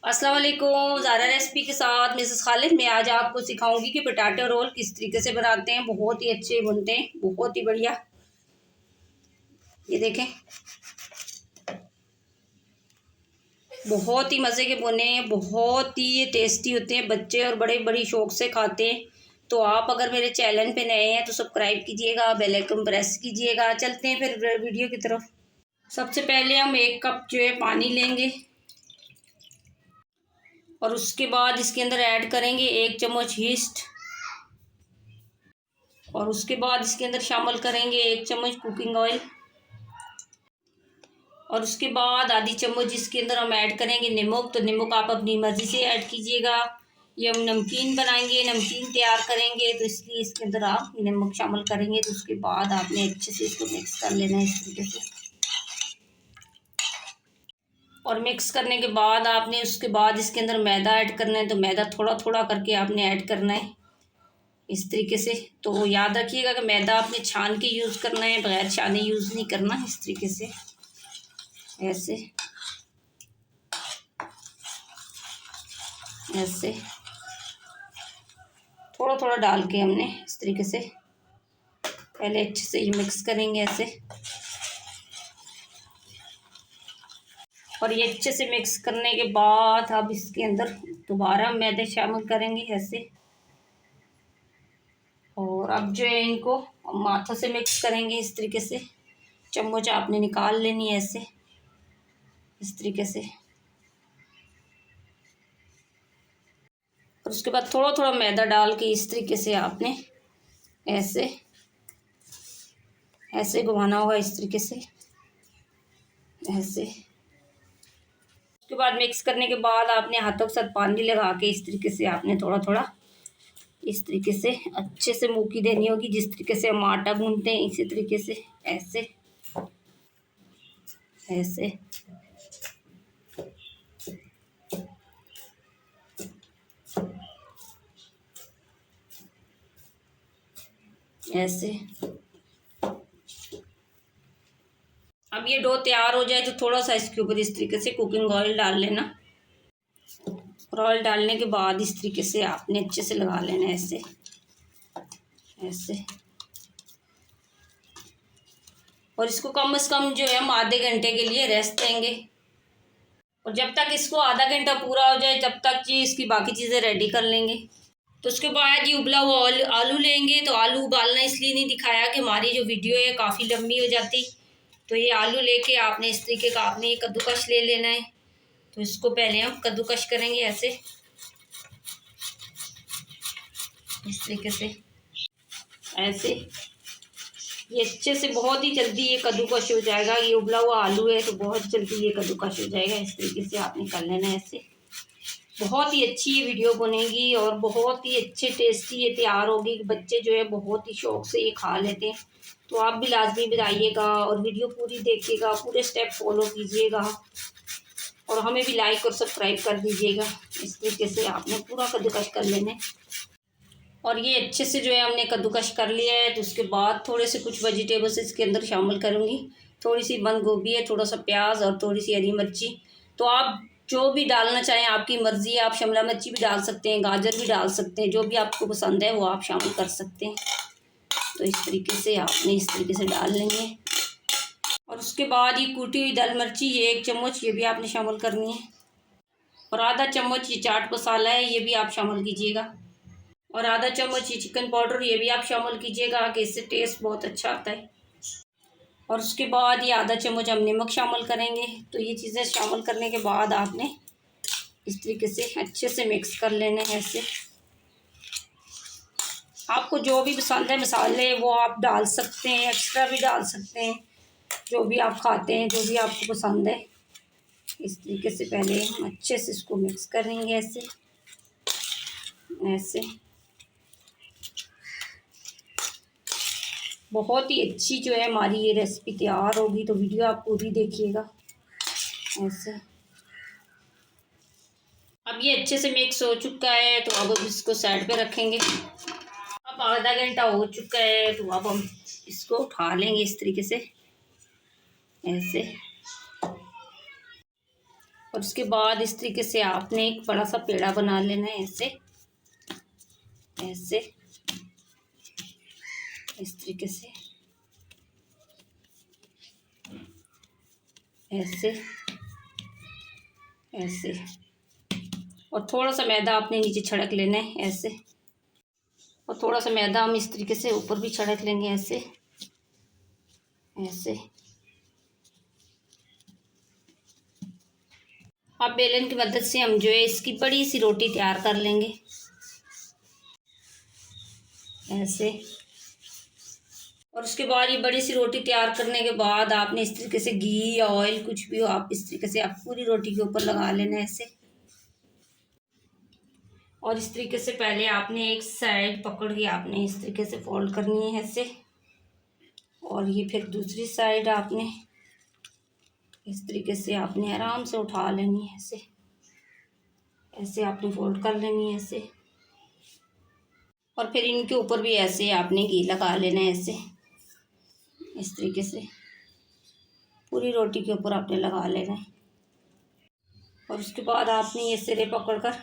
अस्सलाम वालेकुम। ज़ारा रेसिपी के साथ मिसेस खालिद। मैं आज आपको सिखाऊंगी कि पोटैटो रोल किस तरीके से बनाते हैं। बहुत ही अच्छे बनते हैं, बहुत ही बढ़िया। ये देखें, बहुत ही मज़े के बने हैं, बहुत ही टेस्टी होते हैं। बच्चे और बड़े बड़ी शौक से खाते हैं। तो आप अगर मेरे चैनल पे नए हैं तो सब्सक्राइब कीजिएगा, बेल आइकन प्रेस कीजिएगा। चलते हैं फिर वीडियो की तरफ। सबसे पहले हम 1 कप जो है पानी लेंगे और उसके बाद इसके अंदर ऐड करेंगे 1 चम्मच ईस्ट और उसके बाद इसके अंदर शामिल करेंगे 1 चम्मच कुकिंग ऑयल और उसके बाद आधी चम्मच इसके अंदर हम ऐड करेंगे नमक। तो नमक आप अपनी मर्ज़ी से ऐड कीजिएगा। ये हम नमकीन बनाएंगे, नमकीन तैयार करेंगे, तो इसलिए इसके अंदर आप नमक शामिल करेंगे। तो उसके बाद आपने अच्छे से इसको मिक्स कर लेना है इस तरीके से। और मिक्स करने के बाद आपने उसके बाद इसके अंदर मैदा ऐड करना है। तो मैदा थोड़ा थोड़ा करके आपने ऐड करना है इस तरीके से। तो याद रखिएगा कि मैदा आपने छान के यूज़ करना है, बगैर छाने यूज़ नहीं करना। इस तरीके से ऐसे ऐसे थोड़ा थोड़ा डाल के हमने इस तरीके से पहले अच्छे से ये मिक्स करेंगे ऐसे। और ये अच्छे से मिक्स करने के बाद अब इसके अंदर दोबारा मैदे शामिल करेंगे ऐसे। और अब जो है इनको माथों से मिक्स करेंगे इस तरीके से। चम्मच आपने निकाल लेनी है ऐसे, इस तरीके से। और उसके बाद थोड़ा थोड़ा मैदा डाल के इस तरीके से आपने ऐसे ऐसे घुमाना होगा इस तरीके से ऐसे। उसके बाद मिक्स करने के बाद आपने हाथों के साथ पानी लगा के इस तरीके से आपने थोड़ा थोड़ा इस तरीके से अच्छे से मुक्की देनी होगी। जिस तरीके से हम आटा गूंथते हैं इसी तरीके से ऐसे ऐसे ऐसे। अब ये डो तैयार हो जाए तो थोड़ा सा इसके ऊपर इस तरीके से कुकिंग ऑयल डाल लेना। और ऑयल डालने के बाद इस तरीके से आपने अच्छे से लगा लेना ऐसे ऐसे। और इसको कम से कम जो है हम आधे घंटे के लिए रेस्ट देंगे। और जब तक इसको आधा घंटा पूरा हो जाए तब तक जी इसकी बाकी चीज़ें रेडी कर लेंगे। तो उसके बाद ये उबला हुआ आलू लेंगे। तो आलू उबालना इसलिए नहीं दिखाया कि हमारी जो वीडियो है काफ़ी लंबी हो जाती। तो ये आलू लेके आपने इस तरीके का आपने ये कद्दूकश ले लेना है। तो इसको पहले हम कद्दूकश करेंगे ऐसे, इस तरीके से ऐसे। ये अच्छे से बहुत ही जल्दी ये कद्दूकश हो जाएगा। ये उबला हुआ आलू है तो बहुत जल्दी ये कद्दूकश हो जाएगा। इस तरीके से आपने कर लेना है ऐसे। बहुत ही अच्छी ये वीडियो बनेगी और बहुत ही अच्छे टेस्टी ये तैयार होगी। बच्चे जो है बहुत ही शौक से ये खा लेते हैं। तो आप भी लाजमी बनाइएगा और वीडियो पूरी देखिएगा, पूरे स्टेप फॉलो कीजिएगा और हमें भी लाइक और सब्सक्राइब कर दीजिएगा। इस तरीके से आपने पूरा कद्दूकश कर लेना है। और ये अच्छे से जो है हमने कद्दूकश कर लिया है। तो उसके बाद थोड़े से कुछ वेजिटेबल्स इसके अंदर शामिल करूँगी। थोड़ी सी बंद गोभी है, थोड़ा सा प्याज और थोड़ी सी हरी मिर्ची। तो आप जो भी डालना चाहें आपकी मर्ज़ी है। आप शिमला मिर्ची भी डाल सकते हैं, गाजर भी डाल सकते हैं, जो भी आपको पसंद है वो आप शामिल कर सकते हैं। तो इस तरीके से आपने इस तरीके से डाल लेंगे। और उसके बाद ये कूटी हुई दाल मिर्ची ये 1 चम्मच ये भी आपने शामिल करनी है। और आधा चम्मच ये चाट मसाला है, ये भी आप शामिल कीजिएगा। और आधा चम्मच ये चिकन पाउडर ये भी आप शामिल कीजिएगा कि इससे टेस्ट बहुत अच्छा आता है। और उसके बाद ये आधा चम्मच हम नमक शामिल करेंगे। तो ये चीज़ें शामिल करने के बाद आपने इस तरीके से अच्छे से मिक्स कर लेने हैं ऐसे। आपको जो भी पसंद है मसाले वो आप डाल सकते हैं, एक्स्ट्रा भी डाल सकते हैं, जो भी आप खाते हैं, जो भी आपको पसंद है। इस तरीके से पहले हम अच्छे से इसको मिक्स करेंगे ऐसे ऐसे। बहुत ही अच्छी जो है हमारी ये रेसिपी तैयार होगी। तो वीडियो आप पूरी देखिएगा ऐसे। अब ये अच्छे से मिक्स हो चुका है तो अब इसको साइड पे रखेंगे। अब आधा घंटा हो चुका है तो अब हम इसको उठा लेंगे इस तरीके से ऐसे। और उसके बाद इस तरीके से आपने एक बड़ा सा पेड़ा बना लेना है, ऐसे ऐसे इस तरीके से, ऐसे ऐसे। और थोड़ा सा मैदा आपने नीचे छिड़क लेना है, ऐसे। और थोड़ा सा मैदा हम इस तरीके से ऊपर भी छिड़क लेंगे, ऐसे ऐसे। अब बेलन की मदद से हम जो है इसकी बड़ी सी रोटी तैयार कर लेंगे, ऐसे। और उसके बाद ये बड़ी सी रोटी तैयार करने के बाद आपने इस तरीके से घी या ऑयल कुछ भी हो, आप इस तरीके से आप पूरी रोटी के ऊपर लगा लेना है, ऐसे। और इस तरीके से पहले आपने एक साइड पकड़ के आपने इस तरीके से फोल्ड करनी है, ऐसे। और ये फिर दूसरी साइड आपने इस तरीके से आपने आराम से उठा लेनी है, ऐसे ऐसे आपने फोल्ड कर लेनी है, ऐसे। और फिर इनके ऊपर भी ऐसे आपने घी लगा लेना है, ऐसे इस तरीके से पूरी रोटी के ऊपर आपने लगा लेना है। और उसके बाद आपने ये सिरे पकड़कर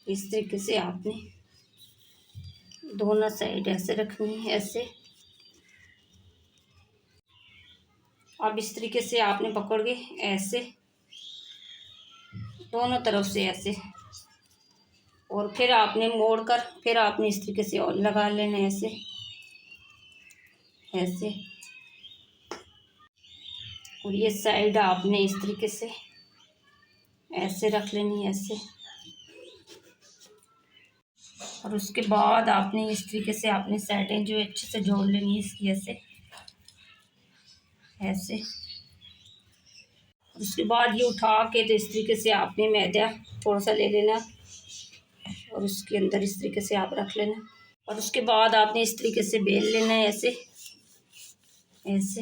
इस तरीके से आपने दोनों साइड ऐसे रखनी है, ऐसे। अब इस तरीके से आपने पकड़ के ऐसे दोनों तरफ से ऐसे, और फिर आपने मोड़कर फिर आपने इस तरीके से और लगा लेना है, ऐसे ऐसे। और ये साइड आपने इस तरीके से ऐसे रख लेनी है, ऐसे। और उसके बाद आपने इस तरीके से आपने साइडें जो अच्छे से जोड़ लेनी है इसकी, ऐसे ऐसे। उसके बाद ये उठा के तो इस तरीके से आपने मैदा थोड़ा सा ले लेना और उसके अंदर इस तरीके से आप रख लेना। और उसके बाद आपने इस तरीके से बेल लेना है, ऐसे ऐसे।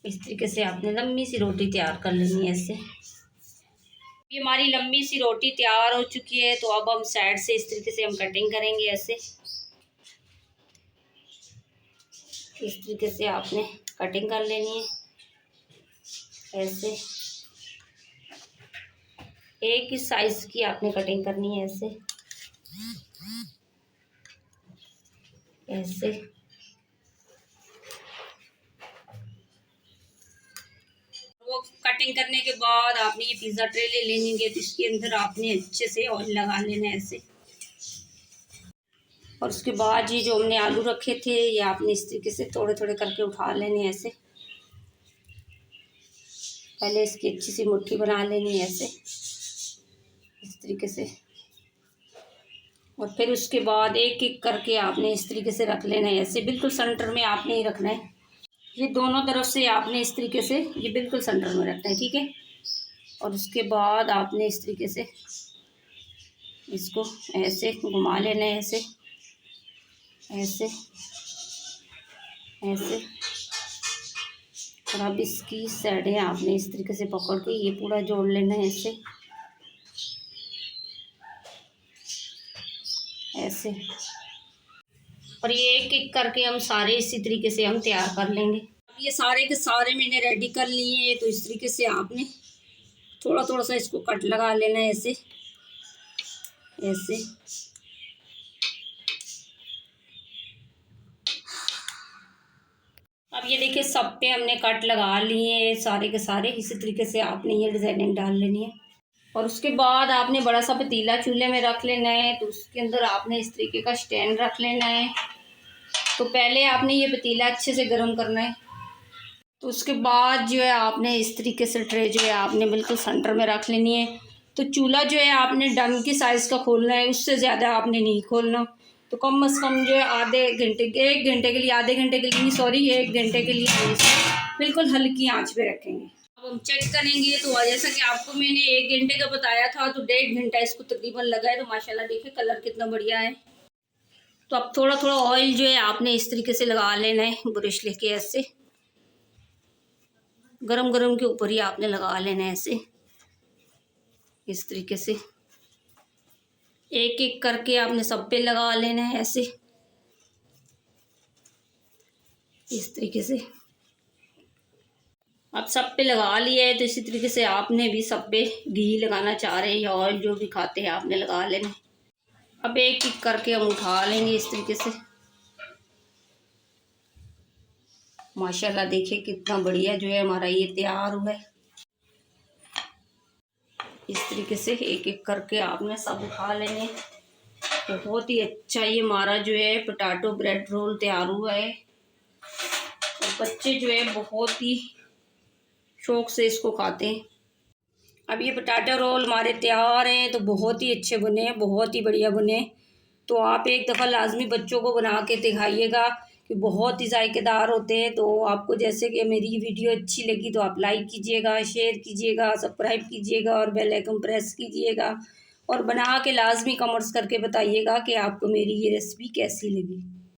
इस तरीके से आपने लंबी सी रोटी तैयार कर लेनी है, ऐसे। ये हमारी लंबी सी रोटी तैयार हो चुकी है, तो अब हम साइड से इस तरीके से हम कटिंग करेंगे, ऐसे इस तरीके से आपने कटिंग कर लेनी है, ऐसे। एक ही साइज की आपने कटिंग करनी है, ऐसे ऐसे। वो कटिंग करने के बाद आपने ये पिज़्ज़ा ट्रे ले लेनी है, तो इसके अंदर आपने अच्छे से ऑयल लगा लेना है, ऐसे। और उसके बाद ये जो हमने आलू रखे थे ये आपने इस तरीके से थोड़े थोड़े करके उठा लेने हैं, ऐसे। पहले इसकी अच्छी सी मुट्ठी बना लेनी है, ऐसे इस तरीके से। और फिर उसके बाद एक एक करके आपने इस तरीके से रख लेना है, ऐसे। बिल्कुल सेंटर में आपने ही रखना है, ये दोनों तरफ से आपने इस तरीके से ये बिल्कुल सेंटर में रखना है, ठीक है। और उसके बाद आपने इस तरीके से इसको ऐसे घुमा लेना है, ऐसे ऐसे ऐसे। और अब इसकी साइडें आपने इस तरीके से पकड़ के ये पूरा जोड़ लेना है, ऐसे ऐसे। और ये एक एक करके हम सारे इसी तरीके से हम तैयार कर लेंगे। अब ये सारे के सारे मैंने रेडी कर लिए हैं, तो इस तरीके से आपने थोड़ा थोड़ा सा इसको कट लगा लेना है, ऐसे ऐसे। अब ये देखिए सब पे हमने कट लगा लिए हैं सारे के सारे, इसी तरीके से आपने ये डिजाइनिंग डाल लेनी है। और उसके बाद आपने बड़ा सा पतीला चूल्हे में रख लेना है, तो उसके अंदर आपने इस तरीके का स्टैंड रख लेना है। तो पहले आपने ये पतीला अच्छे से गर्म करना है, तो उसके बाद जो है आपने इस तरीके से ट्रे जो है आपने बिल्कुल सेंटर में रख लेनी है। तो चूल्हा जो है आपने डंग की साइज़ का खोलना है, उससे ज़्यादा आपने नहीं खोलना। तो कम से कम जो है आधे घंटे 1 घंटे के लिए, आधे घंटे के लिए नहीं, सॉरी 1 घंटे के लिए हम इसे बिल्कुल हल्की आंच पे रखेंगे। अब हम चेक करेंगे, तो जैसा कि आपको मैंने 1 घंटे का बताया था, तो 1.5 घंटा इसको तकरीबन लगा है। तो माशाल्लाह देखिए कलर कितना बढ़िया है। तो अब थोड़ा थोड़ा ऑयल जो है आपने इस तरीके से लगा लेना है, ब्रश लेके ऐसे गरम गरम के ऊपर ही आपने लगा लेना है, ऐसे इस तरीके से एक एक करके आपने सब पे लगा लेना है, ऐसे इस तरीके से। अब सब पे लगा लिया है, तो इसी तरीके से आपने भी सब पे घी लगाना चाह रहे हैं या ऑयल जो भी खाते हैं आपने लगा लेना। अब एक एक करके हम उठा लेंगे इस तरीके से। माशाल्लाह देखिए कितना बढ़िया जो है हमारा ये तैयार हुआ है। इस तरीके से एक एक करके आपने सब उठा लेंगे। बहुत ही अच्छा ये हमारा जो है पोटैटो ब्रेड रोल तैयार हुआ है और बच्चे जो है बहुत ही शौक से इसको खाते हैं। अब ये पोटैटो रोल हमारे तैयार हैं, तो बहुत ही अच्छे बने हैं, बहुत ही बढ़िया बने। तो आप एक दफ़ा लाजमी बच्चों को बना के दिखाइएगा कि बहुत ही जायकेदार होते हैं। तो आपको जैसे कि मेरी वीडियो अच्छी लगी तो आप लाइक कीजिएगा, शेयर कीजिएगा, सब्सक्राइब कीजिएगा और बेल आइकन प्रेस कीजिएगा और बना के लाजमी कमेंट्स करके बताइएगा कि आपको मेरी ये रेसिपी कैसी लगी।